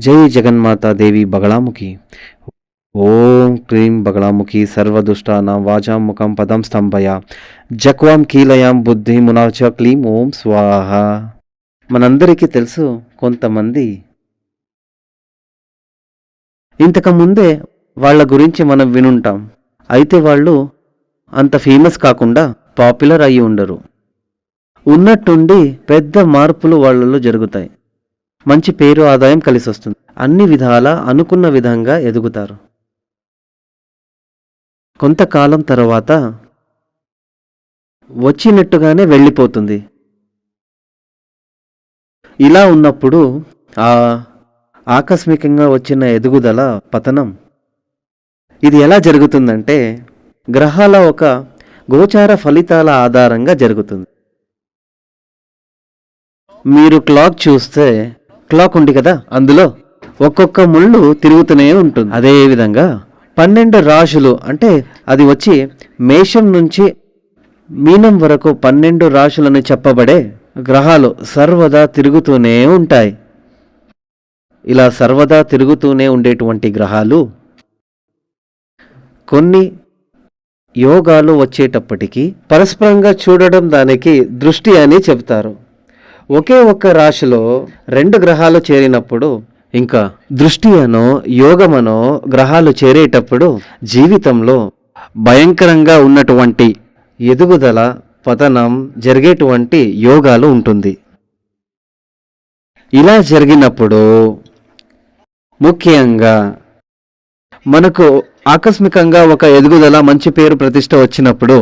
జై జగన్మాతాదేవి బగళాముఖి. ఓం క్లీం బగళాముఖి సర్వదుష్టానాం వాచాముఖం పదం స్తంభయ జక్వాం కీలయాం బుద్ధి మునాచ క్లీం ఓం స్వాహ. మనందరికీ తెలుసు, కొంతమంది ఇంతకుముందే వాళ్ళ గురించి మనం వినుంటాం. అయితే వాళ్ళు అంత ఫేమస్ కాకుండా పాపులర్ అయి ఉండరు. ఉన్నట్టుండి పెద్ద మార్పులు వాళ్ళలో జరుగుతాయి. మంచి పేరు, ఆదాయం కలిసి వస్తుంది. అన్ని విధాలా అనుకున్న విధంగా ఎదుగుతారు. కొంతకాలం తర్వాత వచ్చినట్టుగానే వెళ్ళిపోతుంది. ఇలా ఉన్నప్పుడు ఆ ఆకస్మికంగా వచ్చిన ఎదుగుదల, పతనం ఇది ఎలా జరుగుతుందంటే గ్రహాల ఒక గోచార ఫలితాల ఆధారంగా జరుగుతుంది. మీరు క్లాక్ చూస్తే, క్లాక్ ఉంది కదా, అందులో ఒక్కొక్క ముళ్ళు తిరుగుతూనే ఉంటుంది. అదేవిధంగా 12 రాశులు, అంటే అది వచ్చి మేషం నుంచి మీనం వరకు 12 రాశులని చెప్పబడే గ్రహాలు సర్వదా తిరుగుతూనే ఉంటాయి. ఇలా సర్వదా తిరుగుతూనే ఉండేటువంటి గ్రహాలు కొన్ని యోగాలు వచ్చేటప్పటికీ పరస్పరంగా చూడడం దానికి దృష్టి అని చెబుతారు. ఒకే ఒక్క రాశిలో 2 గ్రహాలు చేరినప్పుడు, ఇంకా దృష్టి అనో యోగమనో గ్రహాలు చేరేటప్పుడు జీవితంలో భయంకరంగా ఉన్నటువంటి ఎదుగుదల, పతనం జరిగేటువంటి యోగాలు ఉంటుంది. ఇలా జరిగినప్పుడు ముఖ్యంగా మనకు ఆకస్మికంగా ఒక ఎదుగుదల, మంచి పేరు, ప్రతిష్ట వచ్చినప్పుడు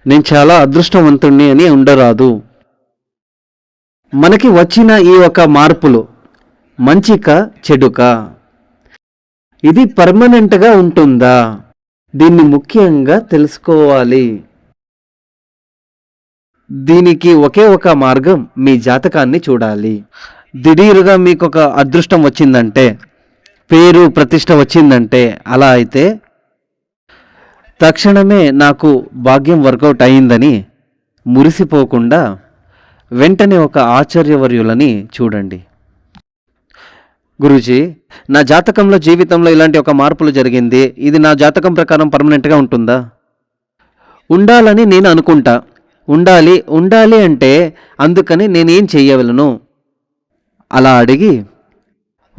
నేను చాలా అదృష్టవంతుణ్ణి అని ఉండరాదు. మనకి వచ్చిన ఈ ఒక మార్పులు మంచిక చెడుక, ఇది పర్మనెంట్గా ఉంటుందా? దీన్ని ముఖ్యంగా తెలుసుకోవాలి. దీనికి ఒకే ఒక మార్గం, మీ జాతకాన్ని చూడాలి. దిఢీరుగా మీకు ఒక అదృష్టం వచ్చిందంటే, పేరు, ప్రతిష్ట వచ్చిందంటే, అలా అయితే తక్షణమే నాకు భాగ్యం వర్కౌట్ అయిందని మురిసిపోకుండా వెంటనే ఒక ఆచార్యవర్యులని చూడండి. గురూజీ, నా జాతకంలో, జీవితంలో ఇలాంటి ఒక మార్పులు జరిగింది, ఇది నా జాతకం ప్రకారం పర్మనెంట్గా ఉంటుందా? ఉండాలని నేను అనుకుంటా. ఉండాలి అంటే అందుకని నేనేం చెయ్యవలను? అలా అడిగి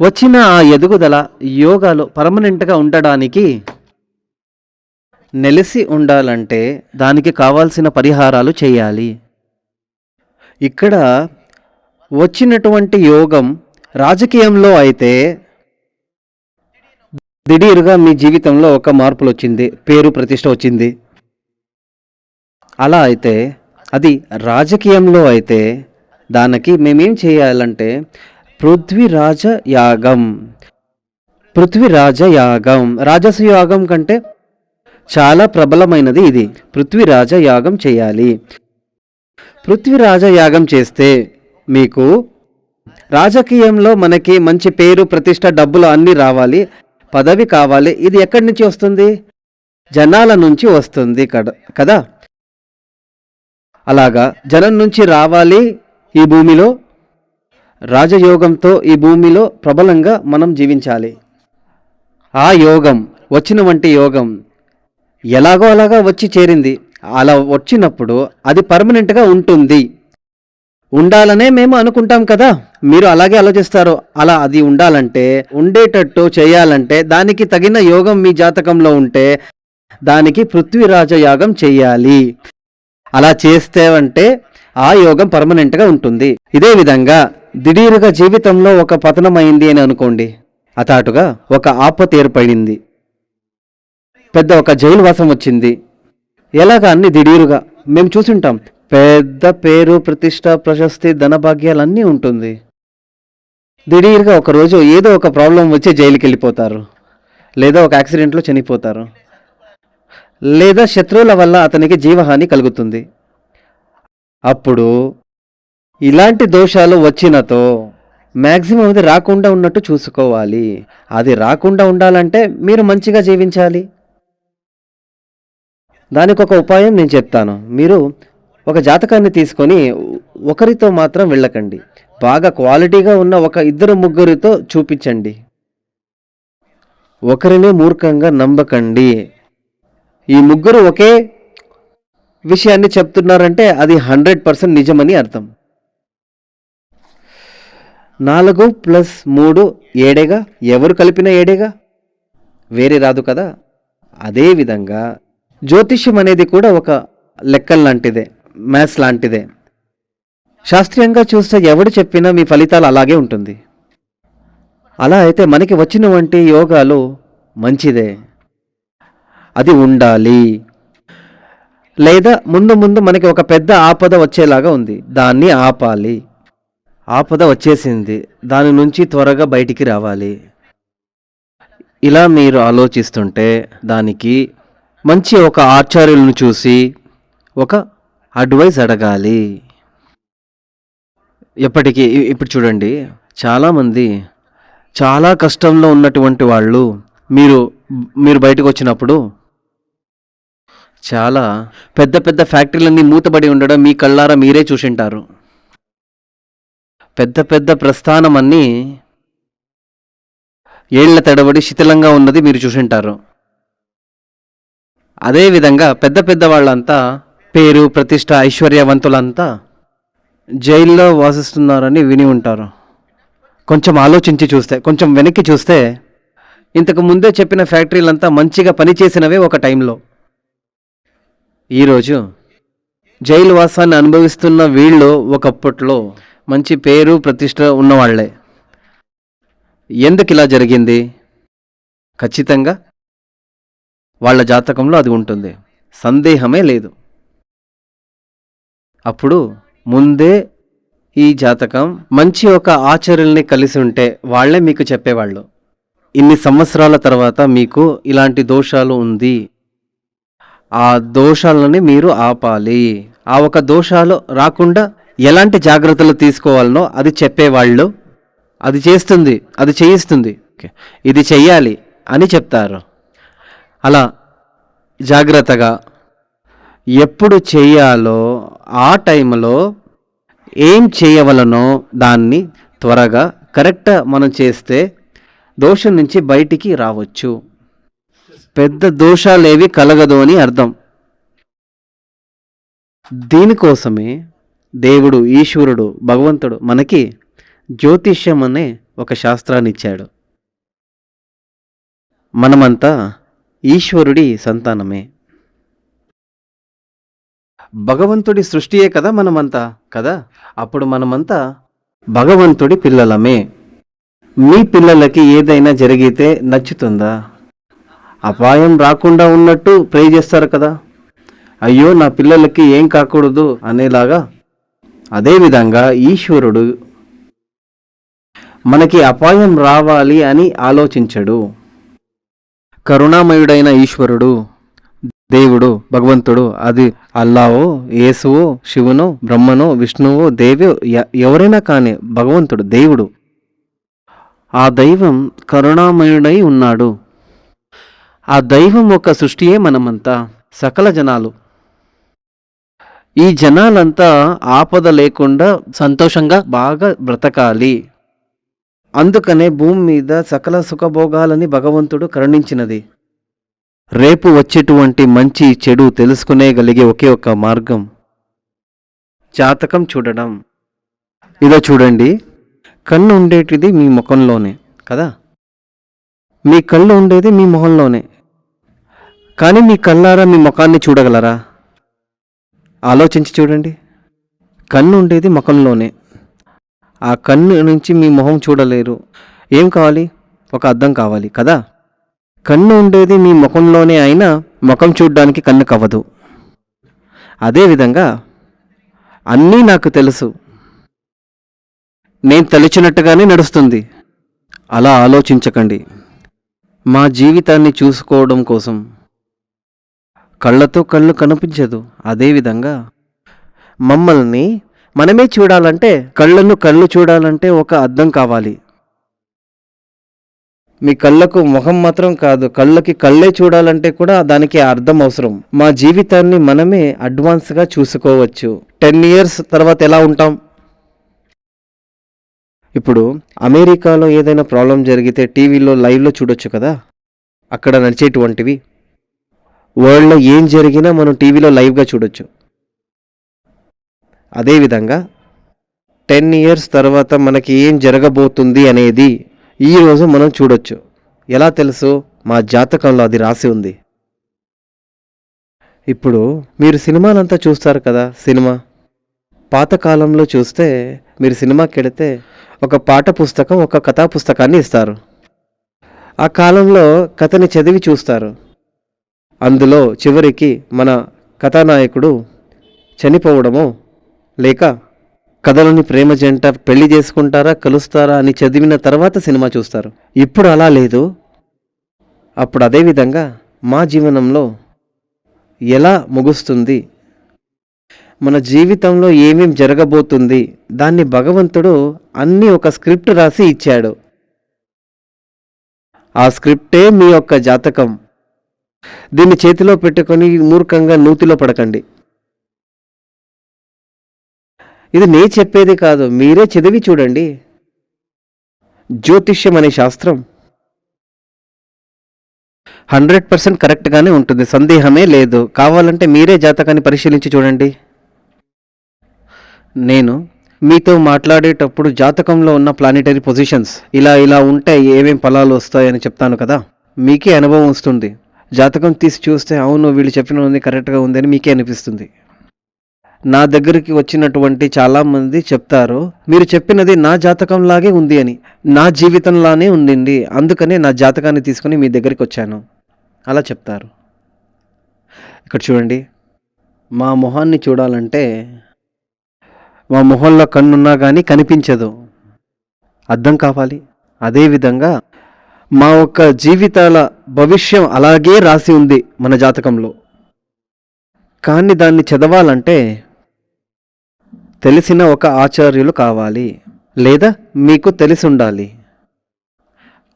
వచ్చిన ఆ ఎదుగుదల, యోగాలు పర్మనెంట్గా ఉండడానికి, నెలిసి ఉండాలంటే దానికి కావాల్సిన పరిహారాలు చేయాలి. ఇక్కడ వచ్చినటువంటి యోగం రాజకీయంలో అయితే దిఢీరుగా మీ జీవితంలో ఒక మార్పులు వచ్చింది, పేరు, ప్రతిష్ట వచ్చింది. అలా అయితే అది రాజకీయంలో అయితే దానికి మేమేం చేయాలంటే పృథ్వీరాజ యాగం, రాజస యాగం కంటే చాలా ప్రబలమైనది ఇది. పృథ్వీరాజ యాగం చేయాలి. పృథ్వీరాజ యాగం చేస్తే మీకు రాజకీయంలో మనకి మంచి పేరు, ప్రతిష్ట, డబ్బులు అన్నీ రావాలి, పదవి కావాలి. ఇది ఎక్కడి నుంచి వస్తుంది? జనాల నుంచి వస్తుంది కదా. అలాగా జనం నుంచి రావాలి. ఈ భూమిలో రాజయోగంతో ఈ భూమిలో ప్రబలంగా మనం జీవించాలి. ఆ యోగం, వచ్చినటువంటి యోగం ఎలాగో అలాగా వచ్చి చేరింది. అలా వచ్చినప్పుడు అది పర్మనెంట్గా ఉంటుంది. ఉండాలనే మేము అనుకుంటాం కదా, మీరు అలాగే ఆలోచిస్తారు. అలా అది ఉండాలంటే, ఉండేటట్టు చేయాలంటే దానికి తగిన యోగం మీ జాతకంలో ఉంటే దానికి పృథ్వీరాజ యాగం చేయాలి. అలా చేస్తే అంటే ఆ యోగం పర్మనెంట్గా ఉంటుంది. ఇదే విధంగా దిఢీరుగా జీవితంలో ఒక పతనం అయింది అని అనుకోండి, అతాటుగా ఒక ఆపత ఏర్పడింది, పెద్ద ఒక జైలు వాసం వచ్చింది. ఎలాగా అన్ని దిఢీరుగా మేము చూసుంటాం. పెద్ద పేరు, ప్రతిష్ట, ప్రశస్తి, ధనభాగ్యాలన్నీ ఉంటుంది. దిఢీరుగా ఒకరోజు ఏదో ఒక ప్రాబ్లం వచ్చి జైలుకి వెళ్ళిపోతారు, లేదా ఒక యాక్సిడెంట్లో చనిపోతారు, లేదా శత్రువుల వల్ల అతనికి జీవహాని కలుగుతుంది. అప్పుడు ఇలాంటి దోషాలు వచ్చినతో మ్యాక్సిమం అది రాకుండా ఉన్నట్టు చూసుకోవాలి. అది రాకుండా ఉండాలంటే మీరు మంచిగా జీవించాలి. దానికి ఒక ఉపాయం నేను చెప్తాను. మీరు ఒక జాతకాన్ని తీసుకొని ఒకరితో మాత్రం వెళ్ళకండి. బాగా క్వాలిటీగా ఉన్న ఒక ఇద్దరు ముగ్గురితో చూపించండి. ఒకరినే మూర్ఖంగా నమ్మకండి. ఈ ముగ్గురు ఒకే విషయాన్ని చెప్తున్నారంటే అది 100% నిజమని అర్థం. 4 + 3 7 ఎవరు కలిపిన 7 వేరే రాదు కదా. అదేవిధంగా జ్యోతిష్యం అనేది కూడా ఒక లెక్కల లాంటిదే, మ్యాథ్స్ లాంటిదే. శాస్త్రీయంగా చూస్తే ఎవడు చెప్పినా మీ ఫలితాలు అలాగే ఉంటుంది. అలా అయితే మనకి వచ్చినటువంటి యోగాలు మంచిదే, అది ఉండాలి. లేదా ముందు ముందు మనకి ఒక పెద్ద ఆపద వచ్చేలాగా ఉంది, దాన్ని ఆపాలి. ఆపద వచ్చేసింది, దాని నుంచి త్వరగా బయటికి రావాలి. ఇలా మీరు ఆలోచిస్తుంటే దానికి మంచి ఒక ఆచార్యులను చూసి ఒక అడ్వైస్ అడగాలి. ఎప్పటికీ ఇప్పుడు చూడండి, చాలామంది చాలా కష్టంలో ఉన్నటువంటి వాళ్ళు మీరు బయటకు వచ్చినప్పుడు చాలా పెద్ద పెద్ద ఫ్యాక్టరీలన్నీ మూతబడి ఉండడం మీ కళ్ళారా మీరే చూసింటారు. పెద్ద పెద్ద ప్రస్థానం అన్నీ ఏళ్ల తడబడి శిథిలంగా ఉన్నది మీరు చూసింటారు. అదేవిధంగా పెద్ద పెద్ద వాళ్ళంతా పేరు ప్రతిష్ట ఐశ్వర్యవంతులంతా జైల్లో వాసిస్తున్నారని విని ఉంటారు. కొంచెం ఆలోచించి చూస్తే, కొంచెం వెనక్కి చూస్తే ఇంతకు ముందే చెప్పిన ఫ్యాక్టరీలంతా మంచిగా పనిచేసినవే ఒక టైంలో. ఈరోజు జైలు వాసాన్ని అనుభవిస్తున్న వీళ్ళు ఒకప్పట్లో మంచి పేరు ప్రతిష్ట ఉన్నవాళ్లే. ఎందుకు ఇలా జరిగింది? ఖచ్చితంగా వాళ్ళ జాతకంలో అది ఉంటుంది, సందేహమే లేదు. అప్పుడు ముందే ఈ జాతకం మంచి ఒక ఆచార్యుల్ని కలిసి ఉంటే వాళ్లే మీకు చెప్పేవాళ్ళు, ఇన్ని సంవత్సరాల తర్వాత మీకు ఇలాంటి దోషాలు ఉంది, ఆ దోషాలని మీరు ఆపాలి, ఆ ఒక దోషాలు రాకుండా ఎలాంటి జాగ్రత్తలు తీసుకోవాలనో అది చెప్పేవాళ్ళు. అది చేస్తుంది, అది చేయిస్తుంది, ఇది చెయ్యాలి అని చెప్తారు. అలా జాగ్రత్తగా ఎప్పుడు చెయ్యాలో ఆ టైంలో ఏం చేయవలనో దాన్ని త్వరగా కరెక్ట్ మనం చేస్తే దోషం నుంచి బయటికి రావచ్చు. పెద్ద దోషాలేవి కలగదు అని అర్థం. దీనికోసమే దేవుడు, ఈశ్వరుడు, భగవంతుడు మనకి జ్యోతిష్యం అనే ఒక శాస్త్రాన్ని ఇచ్చాడు. మనమంతా ఈశ్వరుడి సంతానమే, భగవంతుడి సృష్టియే కదా మనమంతా కదా. అప్పుడు మనమంతా భగవంతుడి పిల్లలమే. మీ పిల్లలకి ఏదైనా జరిగితే నచ్చుతుందా? అపాయం రాకుండా ఉన్నట్టు ప్రే చేస్తారు కదా, అయ్యో నా పిల్లలకి ఏం కాకూడదు అనేలాగా. అదేవిధంగా ఈశ్వరుడు మనకి అపాయం రావాలి అని ఆలోచించడు. కరుణామయుడైన ఈశ్వరుడు, దేవుడు, భగవంతుడు, అది అల్లావో, యేసువో, శివునో, బ్రహ్మనో, విష్ణువో, దేవో, ఎవరైనా కానీ భగవంతుడు, దేవుడు, ఆ దైవం కరుణామయుడై ఉన్నాడు. ఆ దైవం ఒక సృష్టియే మనమంతా, సకల జనాలు. ఈ జనాలంతా ఆపద లేకుండా సంతోషంగా బాగా బ్రతకాలి. అందుకనే భూమి మీద సకల సుఖభోగాలని భగవంతుడు కరుణించినది. రేపు వచ్చేటువంటి మంచి చెడు తెలుసుకునేగలిగే ఒకే ఒక మార్గం జాతకం చూడడం. ఇదో చూడండి, కన్ను ఉండేటిది మీ ముఖంలోనే కదా, మీ కళ్ళు ఉండేది మీ మొహంలోనే. కానీ మీ కళ్ళారా మీ ముఖాన్ని చూడగలరా? ఆలోచించి చూడండి. కన్ను ఉండేది ముఖంలోనే, ఆ కన్ను నుంచి మీ మొహం చూడలేరు. ఏం కావాలి? ఒక అద్దం కావాలి కదా. కన్ను ఉండేది మీ ముఖంలోనే అయినా ముఖం చూడడానికి కన్ను కవ్వదు. అదేవిధంగా అన్నీ నాకు తెలుసు, నేను తలిచినట్టుగానే నడుస్తుంది, అలా ఆలోచించకండి. మా జీవితాన్ని చూసుకోవడం కోసం కళ్ళతో కళ్ళు కనిపించదు. అదేవిధంగా మమ్మల్ని మనమే చూడాలంటే, కళ్ళు చూడాలంటే ఒక అద్దం కావాలి. మీ కళ్ళకు ముఖం మాత్రం కాదు, కళ్ళకి కళ్ళే చూడాలంటే కూడా దానికి అర్థం అవసరం. మా జీవితాన్ని మనమే అడ్వాన్స్గా చూసుకోవచ్చు. 10 years తర్వాత ఎలా ఉంటాం? ఇప్పుడు అమెరికాలో ఏదైనా ప్రాబ్లం జరిగితే టీవీలో లైవ్లో చూడొచ్చు కదా, అక్కడ నడిచేటువంటివి. వరల్డ్లో ఏం జరిగినా మనం టీవీలో లైవ్గా చూడొచ్చు. అదేవిధంగా 10 ఇయర్స్ తర్వాత మనకి ఏం జరగబోతుంది అనేది ఈరోజు మనం చూడొచ్చు. ఎలా తెలుసు? మా జాతకంలో అది రాసి ఉంది. ఇప్పుడు మీరు సినిమాలంతా చూస్తారు కదా, సినిమా పాతకాలంలో చూస్తే మీరు సినిమాకి వెళితే ఒక పాఠ పుస్తకం, ఒక కథా పుస్తకాన్ని ఇస్తారు. ఆ కాలంలో కథని చదివి చూస్తారు. అందులో చివరికి మన కథానాయకుడు చనిపోవడమో లేక కథలోని ప్రేమ జంట పెళ్లి చేసుకుంటారా, కలుస్తారా అని చదివిన తర్వాత సినిమా చూస్తారు. ఇప్పుడు అలా లేదు. అప్పుడు అదేవిధంగా మా జీవనంలో ఎలా ముగుస్తుంది, మన జీవితంలో ఏమేం జరగబోతుంది, దాన్ని భగవంతుడు అన్నీ ఒక స్క్రిప్ట్ రాసి ఇచ్చాడు. ఆ స్క్రిప్టే మీ యొక్క జాతకం. దీన్ని చేతిలో పెట్టుకొని మూర్ఖంగా నూతిలో పడకండి. ఇది నే చెప్పేది కాదు, మీరే చదివి చూడండి. జ్యోతిష్యం అనే శాస్త్రం 100% కరెక్ట్గానే ఉంటుంది, సందేహమే లేదు. కావాలంటే మీరే జాతకాన్ని పరిశీలించి చూడండి. నేను మీతో మాట్లాడేటప్పుడు జాతకంలో ఉన్న ప్లానెటరీ పొజిషన్స్ ఇలా ఇలా ఉంటే ఏమేం ఫలాలు వస్తాయని చెప్తాను కదా, మీకే అనుభవం వస్తుంది. జాతకం తీసి చూస్తే అవును వీళ్ళు చెప్పినది కరెక్ట్గా ఉందని మీకే అనిపిస్తుంది. నా దగ్గరికి వచ్చినటువంటి చాలామంది చెప్తారు, మీరు చెప్పినది నా జాతకంలాగే ఉంది అని. నా జీవితంలానే ఉండింది, అందుకనే నా జాతకాన్ని తీసుకుని మీ దగ్గరికి వచ్చాను అలా చెప్తారు. ఇక్కడ చూడండి, మా మొహాన్ని చూడాలంటే మా మొహంలో కన్నున్నా కానీ కనిపించదు, అర్థం కావాలి. అదేవిధంగా మా యొక్క జీవితాల భవిష్యం అలాగే రాసి ఉంది మన జాతకంలో. కానీ దాన్ని చదవాలంటే తెలిసిన ఒక ఆచార్యులు కావాలి, లేదా మీకు తెలిసి ఉండాలి.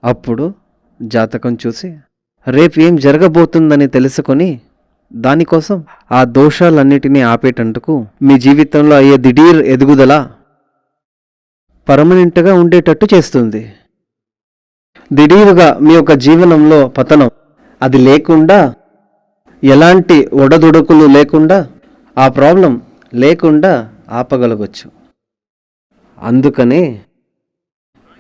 అప్పుడు జాతకం చూసి రేపు ఏం జరగబోతుందని తెలుసుకొని దానికోసం ఆ దోషాలన్నిటినీ ఆపేటందుకు మీ జీవితంలో అయ్యే దిఢీర్ ఎదుగుదల పర్మనెంట్గా ఉండేటట్టు చేస్తుంది. దిఢీరుగా మీ యొక్క జీవనంలో పతనం అది లేకుండా, ఎలాంటి ఒడదుడుకులు లేకుండా, ఆ ప్రాబ్లం లేకుండా ఆపగలగొచ్చు. అందుకనే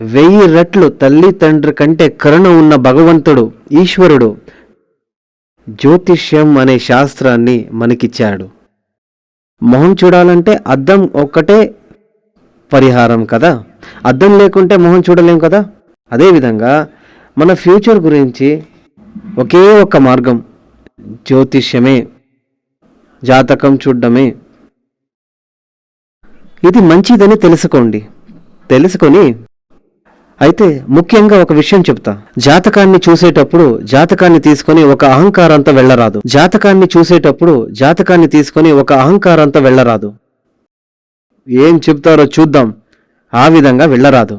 1000 రెట్లు తల్లి తండ్రి కంటే కరుణ ఉన్న భగవంతుడు ఈశ్వరుడు జ్యోతిష్యం అనే శాస్త్రాన్ని మనకిచ్చాడు. మొహం చూడాలంటే అద్దం ఒక్కటే పరిహారం కదా, అద్దం లేకుంటే మొహం చూడలేం కదా. అదేవిధంగా మన ఫ్యూచర్ గురించి ఒకే ఒక్క మార్గం జ్యోతిష్యమే, జాతకం చూడడమే. ఇది మంచిదని తెలుసుకొని అయితే ముఖ్యంగా ఒక విషయం చెప్తా. జాతకాన్ని చూసేటప్పుడు జాతకాన్ని తీసుకొని ఒక అహంకారంతో వెళ్ళరాదు. ఏం చెప్తారో చూద్దాం ఆ విధంగా వెళ్ళరాదు.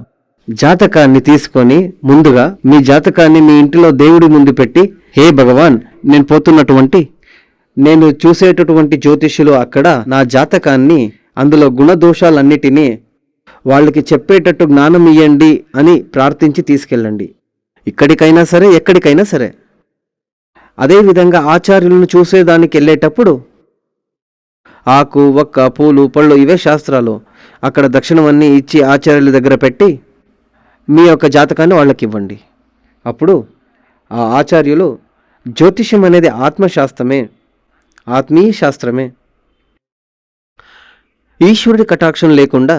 జాతకాన్ని తీసుకొని ముందుగా మీ జాతకాన్ని మీ ఇంటిలో దేవుడి ముందు పెట్టి, హే భగవాన్, నేను చూసేటటువంటి జ్యోతిష్యులు అక్కడ నా జాతకాన్ని, అందులో గుణదోషాలన్నిటినీ వాళ్ళకి చెప్పేటట్టు జ్ఞానం ఇయ్యండి అని ప్రార్థించి తీసుకెళ్ళండి, ఇక్కడికైనా సరే ఎక్కడికైనా సరే. అదేవిధంగా ఆచార్యులను చూసేదానికి వెళ్ళేటప్పుడు ఆకు, ఒక్క, పూలు, పళ్ళు ఇవే శాస్త్రాలు. అక్కడ దక్షిణమన్నీ ఇచ్చి ఆచార్యుల దగ్గర పెట్టి మీ యొక్క జాతకాన్ని వాళ్ళకి ఇవ్వండి. అప్పుడు ఆ ఆచార్యులు, జ్యోతిష్యం అనేది ఆత్మశాస్త్రమే, ఆత్మీయ శాస్త్రమే. ఈశ్వరుడి కటాక్షం లేకుండా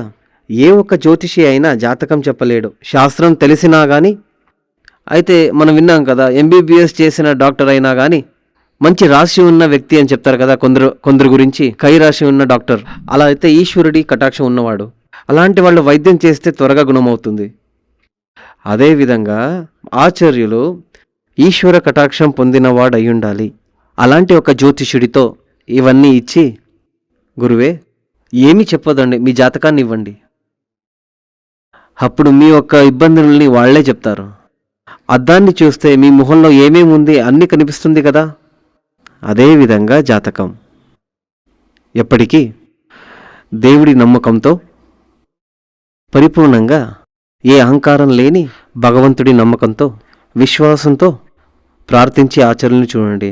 ఏ ఒక్క జ్యోతిషి అయినా జాతకం చెప్పలేడు, శాస్త్రం తెలిసినా కానీ. అయితే మనం విన్నాం కదా, MBBS చేసిన డాక్టర్ అయినా కానీ మంచి రాశి ఉన్న వ్యక్తి అని చెప్తారు కదా కొందరు గురించి, కై రాశి ఉన్న డాక్టర్. అలా అయితే ఈశ్వరుడి కటాక్షం ఉన్నవాడు. అలాంటి వాళ్ళు వైద్యం చేస్తే త్వరగా గుణమవుతుంది. అదేవిధంగా ఆచార్యులు ఈశ్వర కటాక్షం పొందినవాడు అయి ఉండాలి. అలాంటి ఒక జ్యోతిష్యుడితో ఇవన్నీ ఇచ్చి, గురువే ఏమీ చెప్పదండి, మీ జాతకాన్ని ఇవ్వండి. అప్పుడు మీ యొక్క ఇబ్బందుల్ని వాళ్లే చెప్తారు. అద్దాన్ని చూస్తే మీ మొహంలో ఏమేమి ఉంది అన్నీ కనిపిస్తుంది కదా. అదేవిధంగా జాతకం ఎప్పటికీ దేవుడి నమ్మకంతో పరిపూర్ణంగా ఏ అహంకారం లేని భగవంతుడి నమ్మకంతో విశ్వాసంతో ప్రార్థించి ఆచరణలు చూడండి.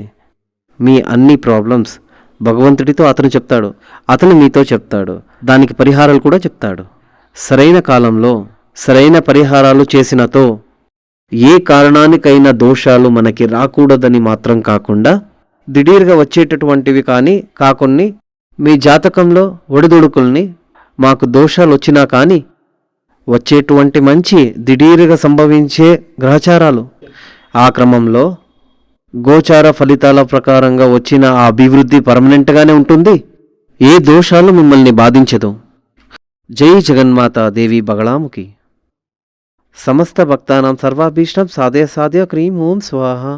మీ అన్ని ప్రాబ్లమ్స్ భగవంతుడితో అతను చెప్తాడు, అతను మీతో చెప్తాడు, దానికి పరిహారాలు కూడా చెప్తాడు. సరైన కాలంలో సరైన పరిహారాలు చేసినతో ఏ కారణానికైనా దోషాలు మనకి రాకూడదని మాత్రం కాకుండా దిఢీర్గా వచ్చేటటువంటివి కానీ కాకొన్ని మీ జాతకంలో ఒడిదుడుకుల్ని మాకు దోషాలు వచ్చినా కానీ వచ్చేటువంటి మంచి దిఢీర్గా సంభవించే గ్రహచారాలు, ఆ క్రమంలో గోచార ఫలితాల ప్రకారంగా వచ్చిన ఆ అభివృద్ధి పర్మనెంట్గానే ఉంటుంది. ఏ దోషాలు మిమ్మల్ని బాధించదు. జై జగన్మాతా దేవి బగళాముఖి. సమస్త భక్తానాం సర్వాభీష్టం సాధయ సాధ్య క్రీం ఓం స్వాహ.